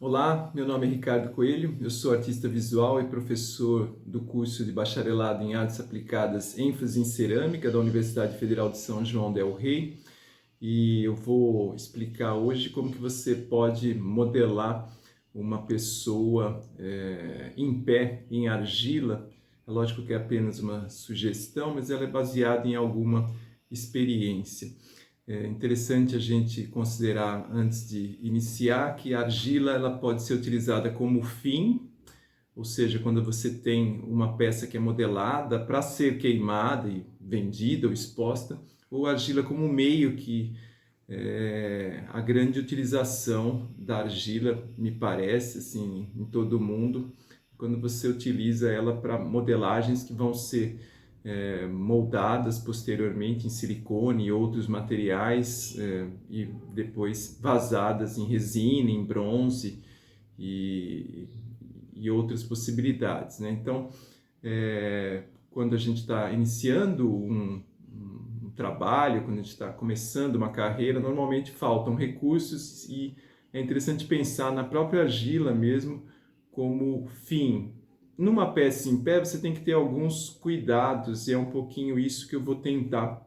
Olá, meu nome é Ricardo Coelho, eu sou artista visual e professor do curso de Bacharelado em Artes Aplicadas, ênfase em Cerâmica, da Universidade Federal de São João del Rei, e eu vou explicar hoje como que você pode modelar uma pessoa em pé, em argila. É lógico que é apenas uma sugestão, mas ela é baseada em alguma experiência. É interessante a gente considerar, antes de iniciar, que a argila ela pode ser utilizada como fim, ou seja, quando você tem uma peça que é modelada para ser queimada e vendida ou exposta, ou a argila como meio, que é a grande utilização da argila, me parece, assim, em todo o mundo, quando você utiliza ela para modelagens que vão ser moldadas posteriormente em silicone e outros materiais e depois vazadas em resina, em bronze e, e outras possibilidades, né? Então, quando a gente está iniciando um trabalho, quando a gente está começando uma carreira, normalmente faltam recursos e é interessante pensar na própria argila mesmo como fim. Numa peça em pé, você tem que ter alguns cuidados, e é um pouquinho isso que eu vou tentar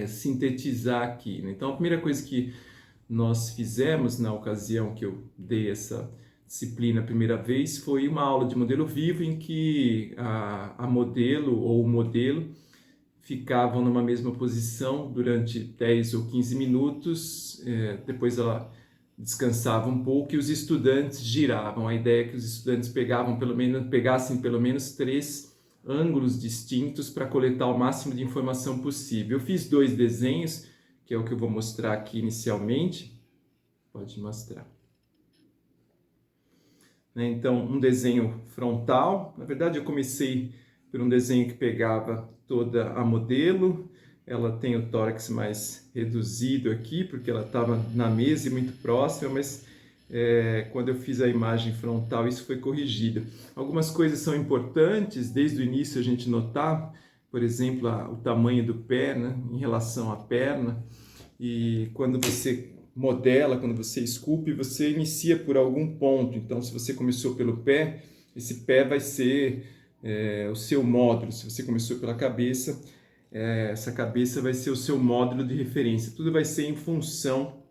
sintetizar aqui, né? Então, a primeira coisa que nós fizemos na ocasião que eu dei essa disciplina a primeira vez foi uma aula de modelo vivo em que a modelo ou o modelo ficavam numa mesma posição durante 10 ou 15 minutos, depois ela descansava um pouco e os estudantes giravam. A ideia é que os estudantes pegassem pelo menos 3 ângulos distintos para coletar o máximo de informação possível. Eu fiz 2 desenhos, que é o que eu vou mostrar aqui inicialmente. Pode mostrar. Então, um desenho frontal. Na verdade, eu comecei por um desenho que pegava toda a modelo. Ela tem o tórax mais reduzido aqui, porque ela estava na mesa e muito próxima, mas quando eu fiz a imagem frontal, isso foi corrigido. Algumas coisas são importantes, desde o início a gente notar, por exemplo, o tamanho do pé, né, em relação à perna, e quando você modela, quando você esculpe, você inicia por algum ponto. Então, se você começou pelo pé, esse pé vai ser o seu módulo. Se você começou pela cabeça, essa cabeça vai ser o seu módulo de referência. Tudo vai ser em função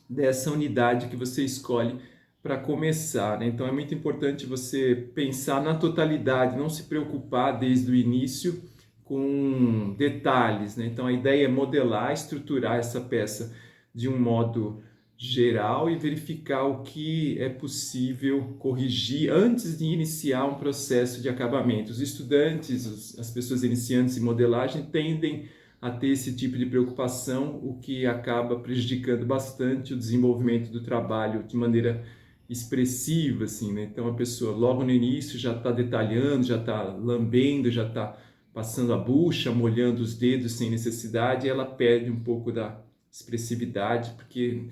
dessa unidade que você escolhe para começar, né? Então, é muito importante você pensar na totalidade, não se preocupar desde o início com detalhes, né? Então, a ideia é modelar, estruturar essa peça de um modo geral e verificar o que é possível corrigir antes de iniciar um processo de acabamento. Os estudantes, as pessoas iniciantes em modelagem tendem a ter esse tipo de preocupação, o que acaba prejudicando bastante o desenvolvimento do trabalho de maneira expressiva, assim, né? Então a pessoa logo no início já está detalhando, já está lambendo, já está passando a bucha, molhando os dedos sem necessidade, e ela perde um pouco da expressividade, porque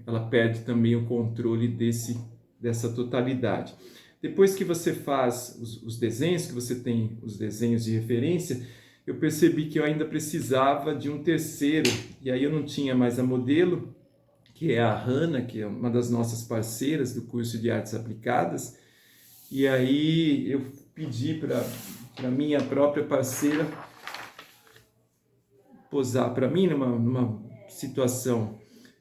ela perde também o controle dessa totalidade. Depois que você faz os desenhos, que você tem os desenhos de referência, eu percebi que eu ainda precisava de um terceiro, e aí eu não tinha mais a modelo, que é a Hanna, que é uma das nossas parceiras do curso de Artes Aplicadas, e aí eu pedi para minha própria parceira posar para mim numa situação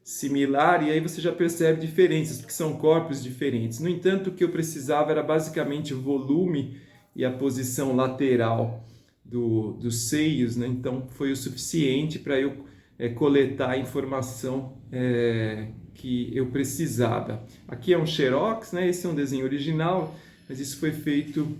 similar, e aí você já percebe diferenças, porque são corpos diferentes. No entanto, o que eu precisava era basicamente o volume e a posição lateral dos seios, né? Então foi o suficiente para eu coletar a informação que eu precisava. Aqui é um xerox, né? Esse é um desenho original, mas isso foi feito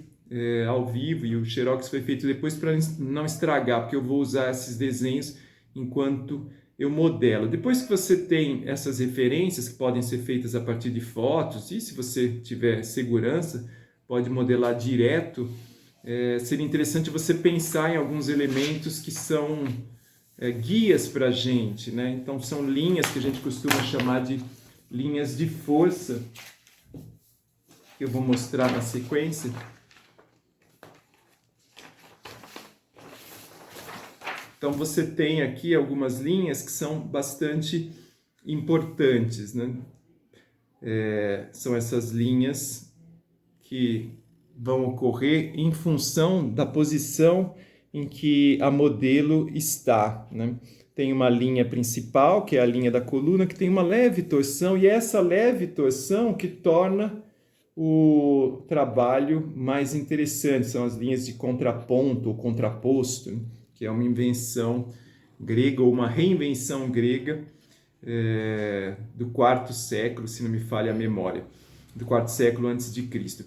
ao vivo, e o xerox foi feito depois para não estragar, porque eu vou usar esses desenhos enquanto eu modelo. Depois que você tem essas referências que podem ser feitas a partir de fotos, e se você tiver segurança, pode modelar direto, seria interessante você pensar em alguns elementos que são guias para a gente, né? Então são linhas que a gente costuma chamar de linhas de força, que eu vou mostrar na sequência. Então você tem aqui algumas linhas que são bastante importantes, né? são essas linhas que vão ocorrer em função da posição em que a modelo está, né? Tem uma linha principal, que é a linha da coluna, que tem uma leve torção, e é essa leve torção que torna o trabalho mais interessante. São as linhas de contraponto ou contraposto, né? Que é uma invenção grega, ou uma reinvenção grega do quarto século, se não me falha a memória, do quarto século antes de Cristo,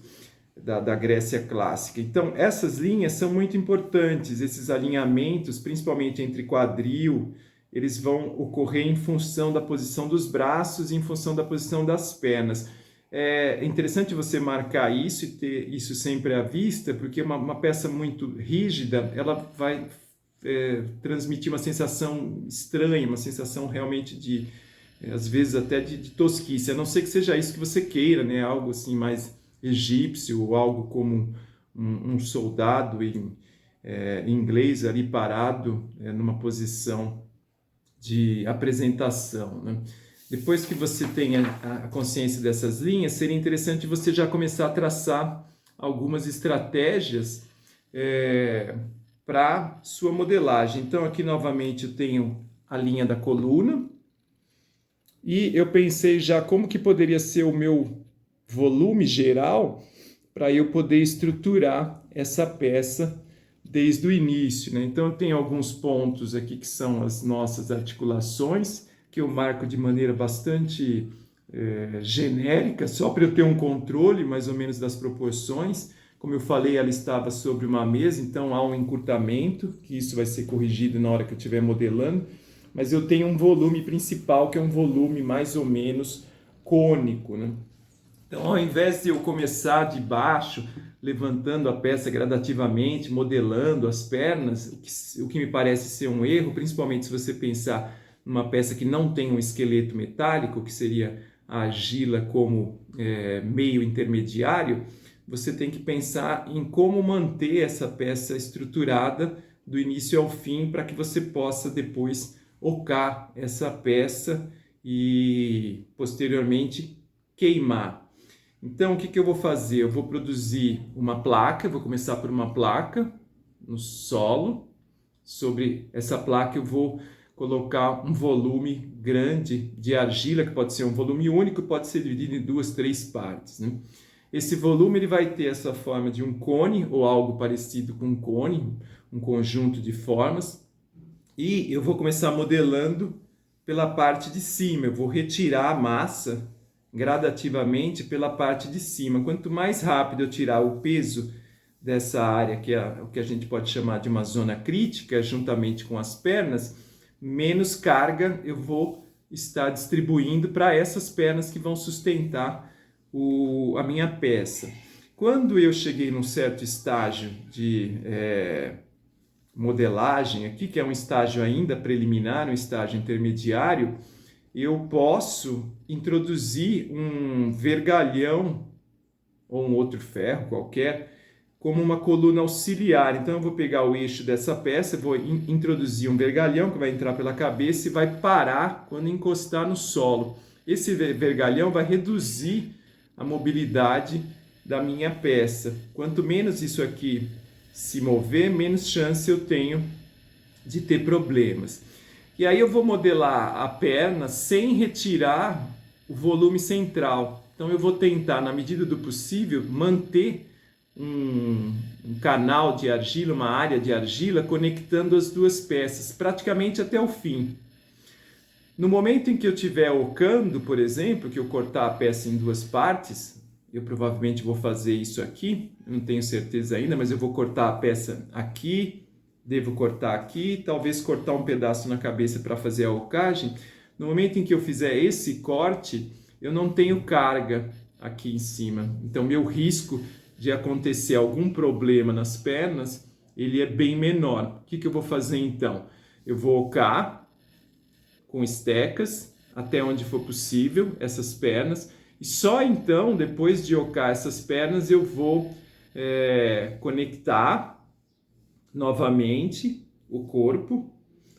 da Grécia clássica. Então, essas linhas são muito importantes, esses alinhamentos, principalmente entre quadril, eles vão ocorrer em função da posição dos braços e em função da posição das pernas. É interessante você marcar isso e ter isso sempre à vista, porque uma peça muito rígida, ela vai transmitir uma sensação estranha, uma sensação realmente de, às vezes até de tosquice, a não ser que seja isso que você queira, né? Algo assim mais egípcio, ou algo como um soldado em inglês ali parado numa posição de apresentação, né? Depois que você tenha a consciência dessas linhas, seria interessante você já começar a traçar algumas estratégias para sua modelagem. Então, aqui novamente eu tenho a linha da coluna, e eu pensei já como que poderia ser o meu volume geral para eu poder estruturar essa peça desde o início, né? Então, eu tenho alguns pontos aqui que são as nossas articulações, que eu marco de maneira bastante genérica, só para eu ter um controle mais ou menos das proporções. Como eu falei, ela estava sobre uma mesa, então há um encurtamento, que isso vai ser corrigido na hora que eu estiver modelando, mas eu tenho um volume principal, que é um volume mais ou menos cônico, né? Então, ao invés de eu começar de baixo, levantando a peça gradativamente, modelando as pernas, o que me parece ser um erro, principalmente se você pensar numa peça que não tem um esqueleto metálico, que seria a argila como meio intermediário, você tem que pensar em como manter essa peça estruturada do início ao fim, para que você possa depois ocar essa peça e posteriormente queimar. Então, o que eu vou fazer? Eu vou produzir uma placa, vou começar por uma placa no solo. Sobre essa placa eu vou colocar um volume grande de argila, que pode ser um volume único, pode ser dividido em 2, 3 partes, né? Esse volume ele vai ter essa forma de um cone, ou algo parecido com um cone, um conjunto de formas. E eu vou começar modelando pela parte de cima. Eu vou retirar a massa gradativamente pela parte de cima. Quanto mais rápido eu tirar o peso dessa área, que é o que a gente pode chamar de uma zona crítica, juntamente com as pernas, menos carga eu vou estar distribuindo para essas pernas que vão sustentar a minha peça. Quando eu cheguei num certo estágio de modelagem aqui, que é um estágio ainda preliminar, um estágio intermediário, eu posso introduzir um vergalhão ou um outro ferro qualquer como uma coluna auxiliar. Então eu vou pegar o eixo dessa peça, vou introduzir um vergalhão que vai entrar pela cabeça e vai parar quando encostar no solo. Esse vergalhão vai reduzir a mobilidade da minha peça. Quanto menos isso aqui se mover, menos chance eu tenho de ter problemas. E aí eu vou modelar a perna sem retirar o volume central. Então eu vou tentar, na medida do possível, manter um canal de argila, uma área de argila, conectando as duas peças, praticamente até o fim. No momento em que eu estiver ocando, por exemplo, que eu cortar a peça em 2 partes, eu provavelmente vou fazer isso aqui, não tenho certeza ainda, mas eu vou cortar a peça aqui, devo cortar aqui, talvez cortar um pedaço na cabeça para fazer a ocagem. No momento em que eu fizer esse corte, eu não tenho carga aqui em cima. Então, meu risco de acontecer algum problema nas pernas, ele é bem menor. O que eu vou fazer então? Eu vou ocar com estecas até onde for possível essas pernas, e só então, depois de ocar essas pernas, eu vou conectar novamente o corpo.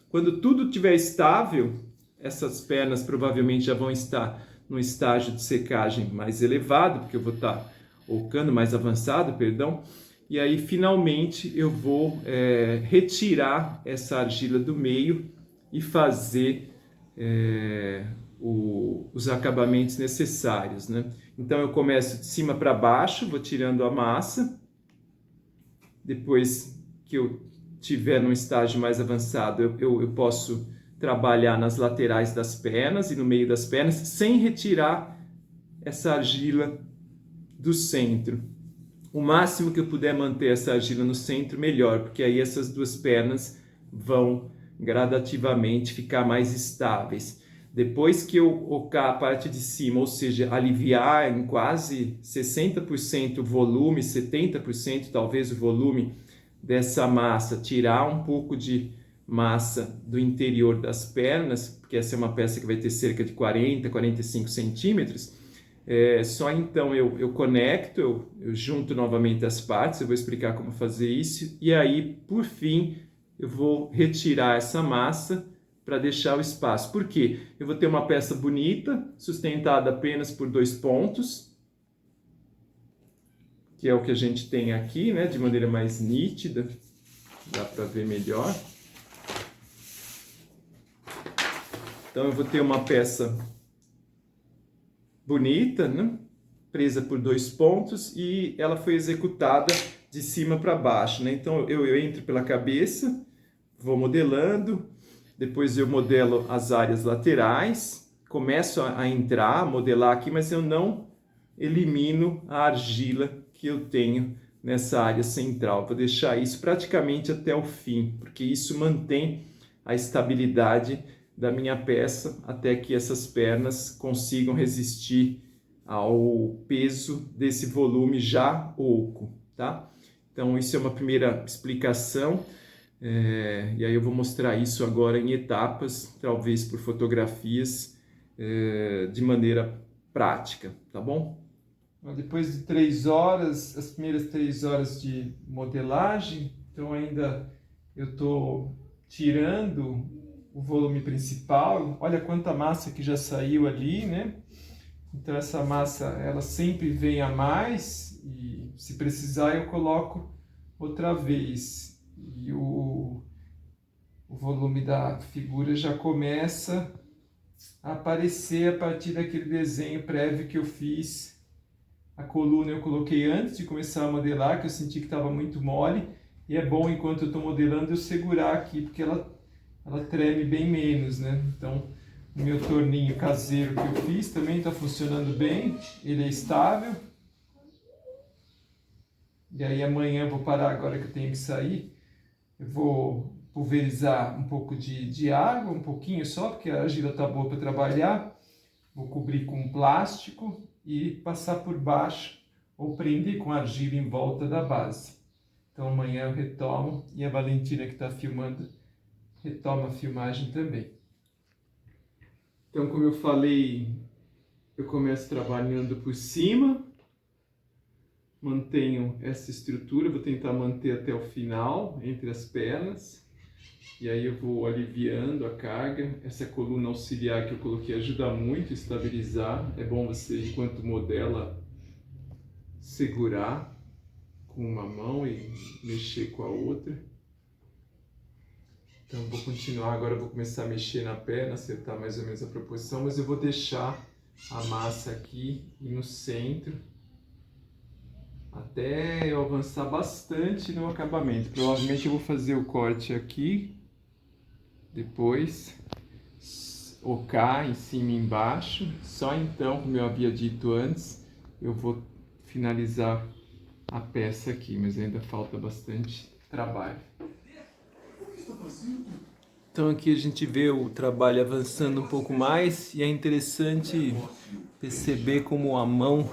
Quando tudo estiver estável, essas pernas provavelmente já vão estar num estágio de secagem mais elevado, porque eu vou estar ocando, mais avançado, perdão, e aí finalmente eu vou retirar essa argila do meio e fazer os acabamentos necessários, né? Então eu começo de cima para baixo, vou tirando a massa, depois que eu tiver num estágio mais avançado, eu posso trabalhar nas laterais das pernas e no meio das pernas, sem retirar essa argila do centro. O máximo que eu puder manter essa argila no centro, melhor, porque aí essas duas pernas vão gradativamente ficar mais estáveis. Depois que eu ocar a parte de cima, ou seja, aliviar em quase 60% o volume, 70% talvez o volume dessa massa, tirar um pouco de massa do interior das pernas, porque essa é uma peça que vai ter cerca de 40, 45 centímetros, só então eu conecto, eu junto novamente as partes, eu vou explicar como fazer isso, e aí, por fim, eu vou retirar essa massa para deixar o espaço. Por quê? Eu vou ter uma peça bonita, sustentada apenas por 2 pontos, que é o que a gente tem aqui, né, de maneira mais nítida, dá para ver melhor. Então eu vou ter uma peça bonita, né, presa por 2 pontos, e ela foi executada de cima para baixo, né? Então eu entro pela cabeça, vou modelando, depois eu modelo as áreas laterais, começo a entrar, a modelar aqui, mas eu não elimino a argila que eu tenho nessa área central. Vou deixar isso praticamente até o fim, porque isso mantém a estabilidade da minha peça até que essas pernas consigam resistir ao peso desse volume já oco, tá? Então isso é uma primeira explicação. E aí eu vou mostrar isso agora em etapas, talvez por fotografias, de maneira prática, tá bom? Depois de 3 horas, as primeiras 3 horas de modelagem, então ainda eu estou tirando o volume principal. Olha quanta massa que já saiu ali, né? Então essa massa, ela sempre vem a mais, e se precisar eu coloco outra vez. E o volume da figura já começa a aparecer a partir daquele desenho prévio que eu fiz. A coluna eu coloquei antes de começar a modelar, que eu senti que estava muito mole, e é bom, enquanto eu estou modelando, eu segurar aqui, porque ela treme bem menos, né? Então, o meu torninho caseiro que eu fiz também está funcionando bem, ele é estável. E aí amanhã eu vou parar, agora que eu tenho que sair, eu vou pulverizar um pouco de água, um pouquinho só, porque a argila está boa para trabalhar. Vou cobrir com plástico e passar por baixo, ou prender com argila em volta da base. Então amanhã eu retomo, e a Valentina, que está filmando, retoma a filmagem também. Então, como eu falei, eu começo trabalhando por cima, mantenho essa estrutura, vou tentar manter até o final, entre as pernas, e aí eu vou aliviando a carga. Essa coluna auxiliar que eu coloquei ajuda muito a estabilizar. É bom você, enquanto modela, segurar com uma mão e mexer com a outra. Então vou continuar, agora vou começar a mexer na perna, acertar mais ou menos a proporção, mas eu vou deixar a massa aqui e no centro, até eu avançar bastante no acabamento. Provavelmente eu vou fazer o corte aqui, depois ocar em cima e embaixo, só então, como eu havia dito antes, eu vou finalizar a peça aqui, mas ainda falta bastante trabalho. Então aqui a gente vê o trabalho avançando um pouco mais, e é interessante perceber como a mão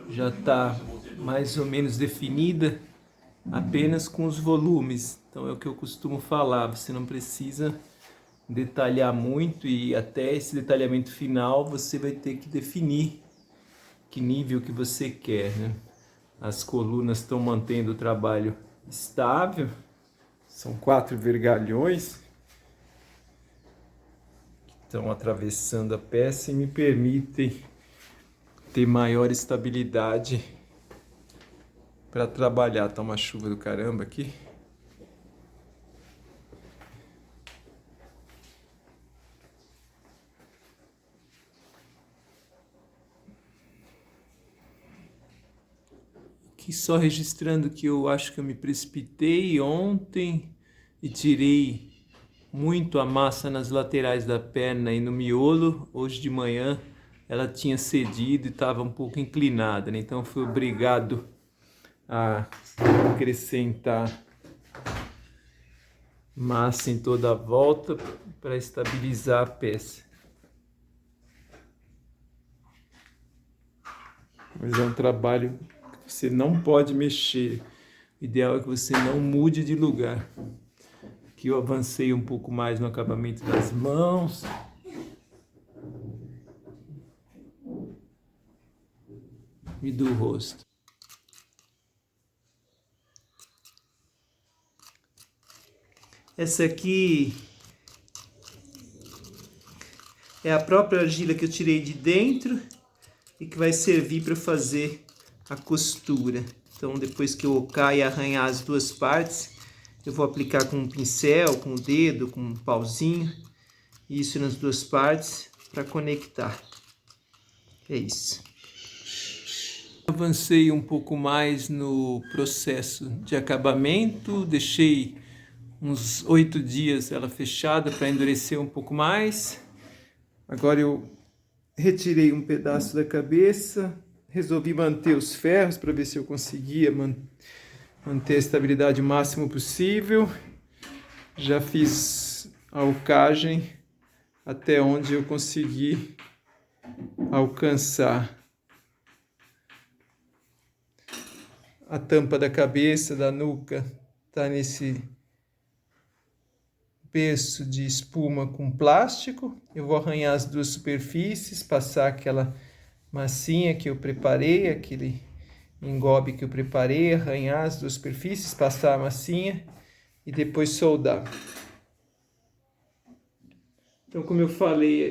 já está mais ou menos definida apenas com os volumes. Então é o que eu costumo falar, você não precisa detalhar muito, e até esse detalhamento final você vai ter que definir que nível que você quer, né? As colunas estão mantendo o trabalho estável, são 4 vergalhões estão atravessando a peça e me permitem ter maior estabilidade para trabalhar. Tá uma chuva do caramba aqui. Aqui só registrando que eu acho que eu me precipitei ontem e tirei muito a massa nas laterais da perna e no miolo. Hoje de manhã ela tinha cedido e estava um pouco inclinada, né? Então fui obrigado a acrescentar massa em toda a volta para estabilizar a peça. Mas é um trabalho que você não pode mexer. O ideal é que você não mude de lugar. Aqui eu avancei um pouco mais no acabamento das mãos. E do rosto. Essa aqui é a própria argila que eu tirei de dentro e que vai servir para fazer a costura. Então, depois que eu ocar e arranhar as duas partes, eu vou aplicar com um pincel, com o dedo, com um pauzinho, isso nas duas partes para conectar. É isso. Avancei um pouco mais no processo de acabamento, deixei uns 8 dias ela fechada para endurecer um pouco mais. Agora eu retirei um pedaço da cabeça, resolvi manter os ferros para ver se eu conseguia manter a estabilidade o máximo possível. Já fiz a alcagem até onde eu consegui alcançar. A tampa da cabeça, da nuca, está nesse berço de espuma com plástico. Eu vou arranhar as duas superfícies, passar aquela massinha que eu preparei, aquele engobe que eu preparei, arranhar as duas superfícies, passar a massinha e depois soldar. Então, como eu falei,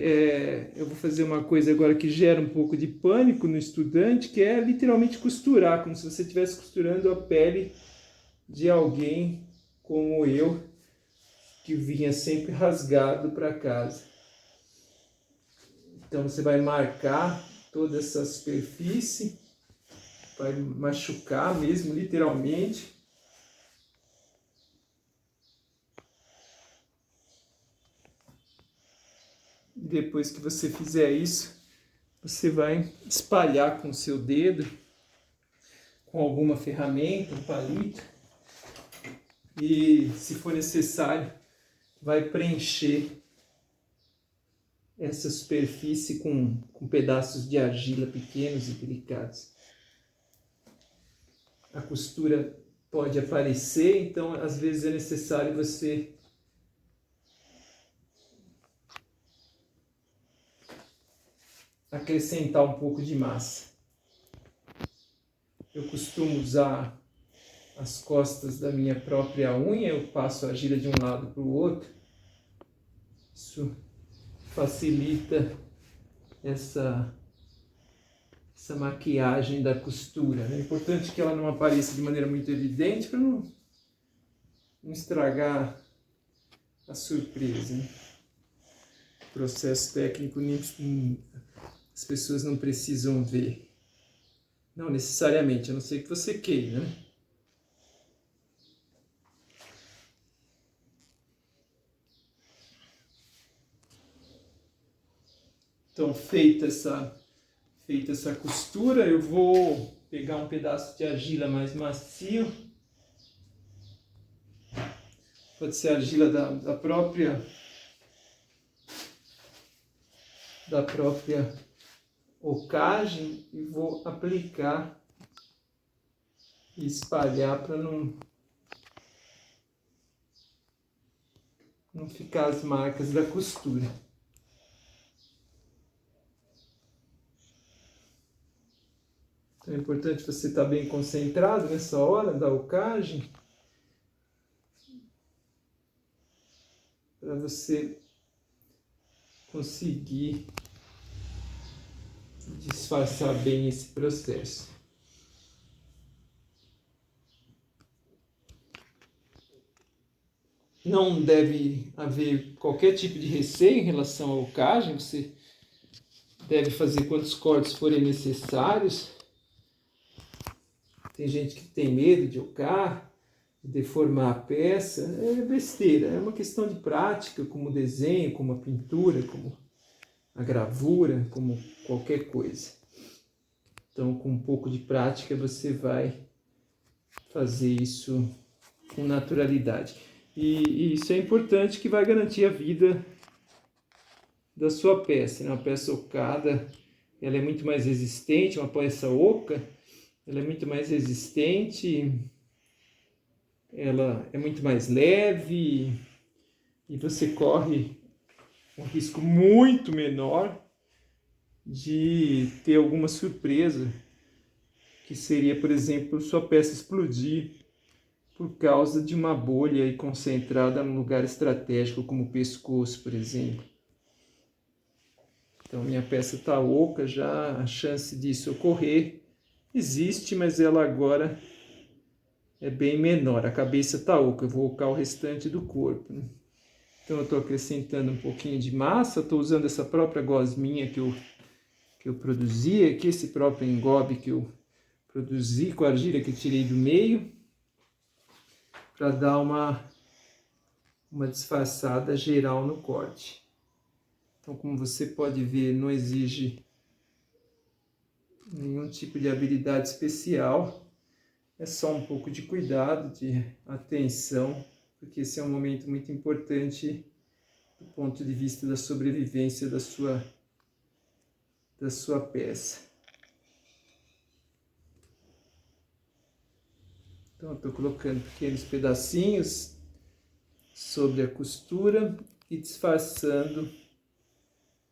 eu vou fazer uma coisa agora que gera um pouco de pânico no estudante, que é literalmente costurar, como se você estivesse costurando a pele de alguém como eu, que vinha sempre rasgado para casa. Então, você vai marcar toda essa superfície, vai machucar mesmo, literalmente. Depois que você fizer isso, você vai espalhar com o seu dedo, com alguma ferramenta, um palito, e, se for necessário, vai preencher essa superfície com pedaços de argila pequenos e delicados. A costura pode aparecer, então às vezes é necessário você acrescentar um pouco de massa. Eu costumo usar as costas da minha própria unha, eu passo a argila de um lado para o outro. Isso facilita essa maquiagem da costura. É importante que ela não apareça de maneira muito evidente para não estragar a surpresa, né? Processo técnico as pessoas não precisam ver. Não necessariamente, a não ser que você queira, né? Então, feita essa costura, eu vou pegar um pedaço de argila mais macio. Pode ser argila da própria ocagem, e vou aplicar e espalhar para não ficar as marcas da costura. Então é importante você estar bem concentrado nessa hora da alcagem, para você conseguir disfarçar bem esse processo. Não deve haver qualquer tipo de receio em relação à ocagem, você deve fazer quantos cortes forem necessários. Tem gente que tem medo de ocar, de deformar a peça. É besteira, é uma questão de prática, como o desenho, como a pintura, como a gravura, como qualquer coisa. Então, com um pouco de prática, você vai fazer isso com naturalidade. E isso é importante, que vai garantir a vida da sua peça. Uma peça ocada, ela é muito mais resistente, uma peça oca, ela é muito mais resistente, ela é muito mais leve e você corre um risco muito menor de ter alguma surpresa, que seria, por exemplo, sua peça explodir por causa de uma bolha aí concentrada num lugar estratégico, como o pescoço, por exemplo. Então, minha peça está oca, já a chance disso ocorrer existe, mas ela agora é bem menor. A cabeça está oca, eu vou ocar o restante do corpo, né? Então, eu estou acrescentando um pouquinho de massa, estou usando essa própria gosminha que eu produzi aqui, esse próprio engobe que eu produzi com a argila que eu tirei do meio, para dar uma disfarçada geral no corte. Então, como você pode ver, não exige nenhum tipo de habilidade especial, é só um pouco de cuidado, de atenção, porque esse é um momento muito importante do ponto de vista da sobrevivência da sua peça. Então, eu estou colocando pequenos pedacinhos sobre a costura e disfarçando,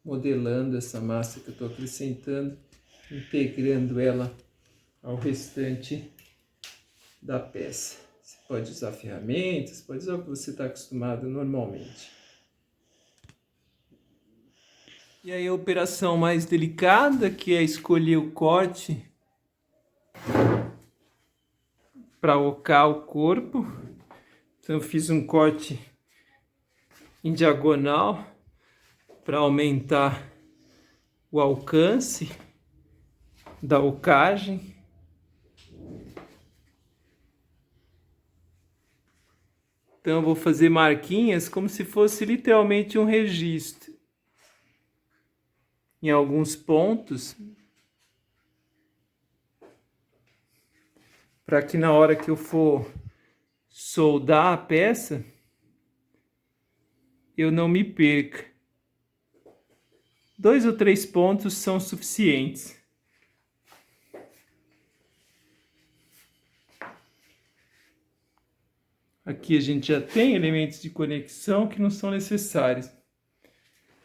modelando essa massa que eu estou acrescentando, integrando ela ao restante da peça. Você pode usar ferramentas, pode usar o que você está acostumado normalmente. E aí a operação mais delicada, que é escolher o corte para ocar o corpo. Então eu fiz um corte em diagonal para aumentar o alcance da ocagem. Então eu vou fazer marquinhas como se fosse literalmente um registro. Em alguns pontos, para que na hora que eu for soldar a peça, eu não me perca. 2 ou 3 pontos são suficientes. Aqui a gente já tem elementos de conexão que não são necessários.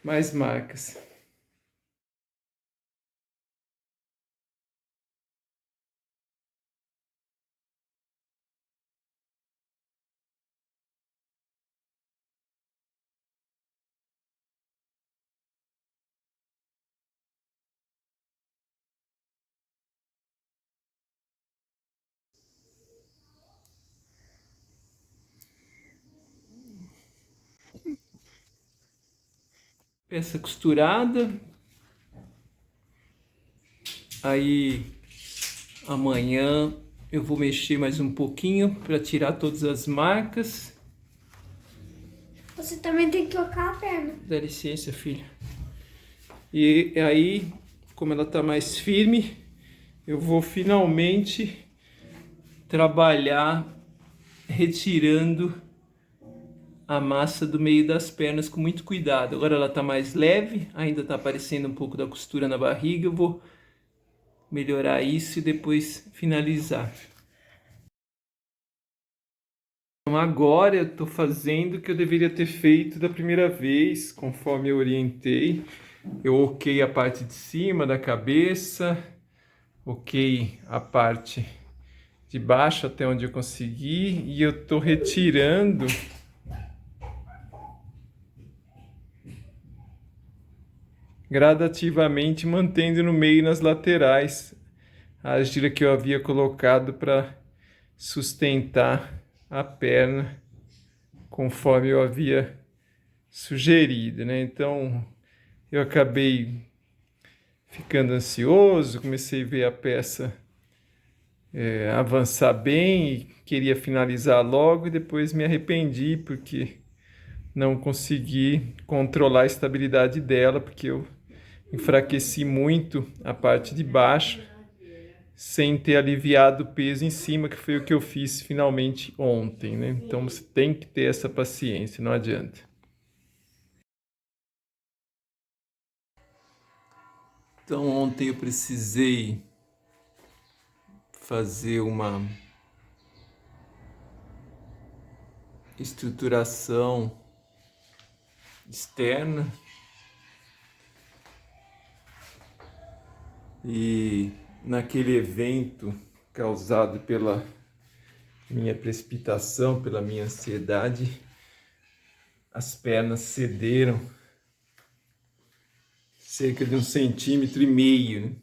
Mais marcas. Peça costurada. Aí amanhã eu vou mexer mais um pouquinho para tirar todas as marcas. Você também tem que tocar a perna. Dá licença, filha. E aí, como ela está mais firme, eu vou finalmente trabalhar retirando a massa do meio das pernas com muito cuidado. Agora ela está mais leve, ainda está aparecendo um pouco da costura na barriga. Eu vou melhorar isso e depois finalizar. Então agora eu estou fazendo o que eu deveria ter feito da primeira vez, conforme eu orientei. Eu oquei a parte de cima da cabeça, oquei a parte de baixo até onde eu consegui, e eu estou retirando gradativamente mantendo no meio e nas laterais a argila que eu havia colocado para sustentar a perna conforme eu havia sugerido, né? Então eu acabei ficando ansioso, comecei a ver a peça avançar bem e queria finalizar logo e depois me arrependi porque não consegui controlar a estabilidade dela, porque eu enfraqueci muito a parte de baixo sem ter aliviado o peso em cima, que foi o que eu fiz finalmente ontem, né? Então você tem que ter essa paciência, não adianta. Então ontem eu precisei fazer uma estruturação externa e naquele evento causado pela minha precipitação, pela minha ansiedade, as pernas cederam cerca de 1,5 cm, né?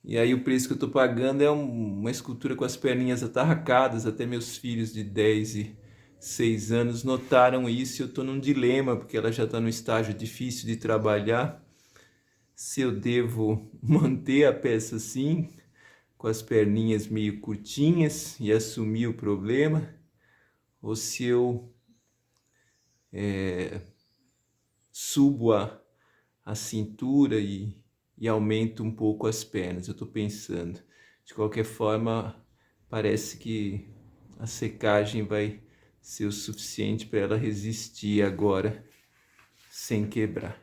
E aí o preço que eu estou pagando é uma escultura com as perninhas atarracadas. Até meus filhos de 10 e 6 anos notaram isso e eu estou num dilema, porque ela já está no estágio difícil de trabalhar. Se eu devo manter a peça assim, com as perninhas meio curtinhas e assumir o problema, ou se eu subo a cintura e aumento um pouco as pernas. Eu estou pensando. De qualquer forma, parece que a secagem vai ser o suficiente para ela resistir agora sem quebrar.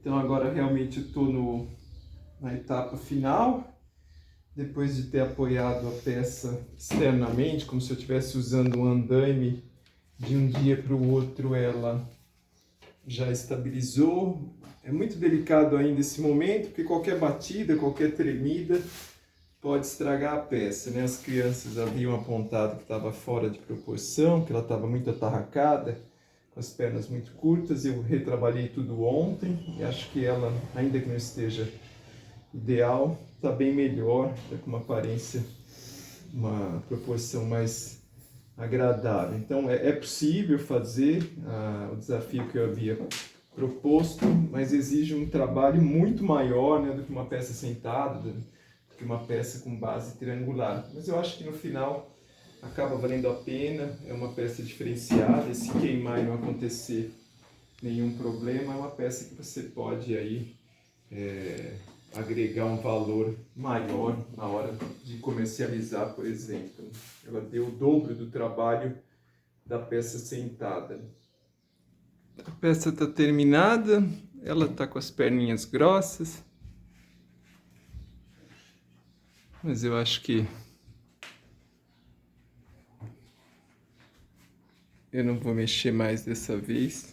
Então agora realmente eu estou na etapa final, depois de ter apoiado a peça externamente, como se eu estivesse usando um andaime, de um dia para o outro ela já estabilizou. É muito delicado ainda esse momento, porque qualquer batida, qualquer tremida pode estragar a peça, né? As crianças haviam apontado que estava fora de proporção, que ela estava muito atarracada, com as pernas muito curtas. Eu retrabalhei tudo ontem e acho que ela, ainda que não esteja ideal, está bem melhor, está com uma aparência, uma proporção mais agradável. Então é possível fazer o desafio que eu havia proposto, mas exige um trabalho muito maior, né, do que uma peça sentada, do que uma peça com base triangular. Mas eu acho que no final acaba valendo a pena, é uma peça diferenciada, e se queimar e não acontecer nenhum problema, é uma peça que você pode aí agregar um valor maior na hora de comercializar, por exemplo. Ela deu o dobro do trabalho da peça sentada. A peça está terminada, ela está com as perninhas grossas, mas eu acho que eu não vou mexer mais dessa vez.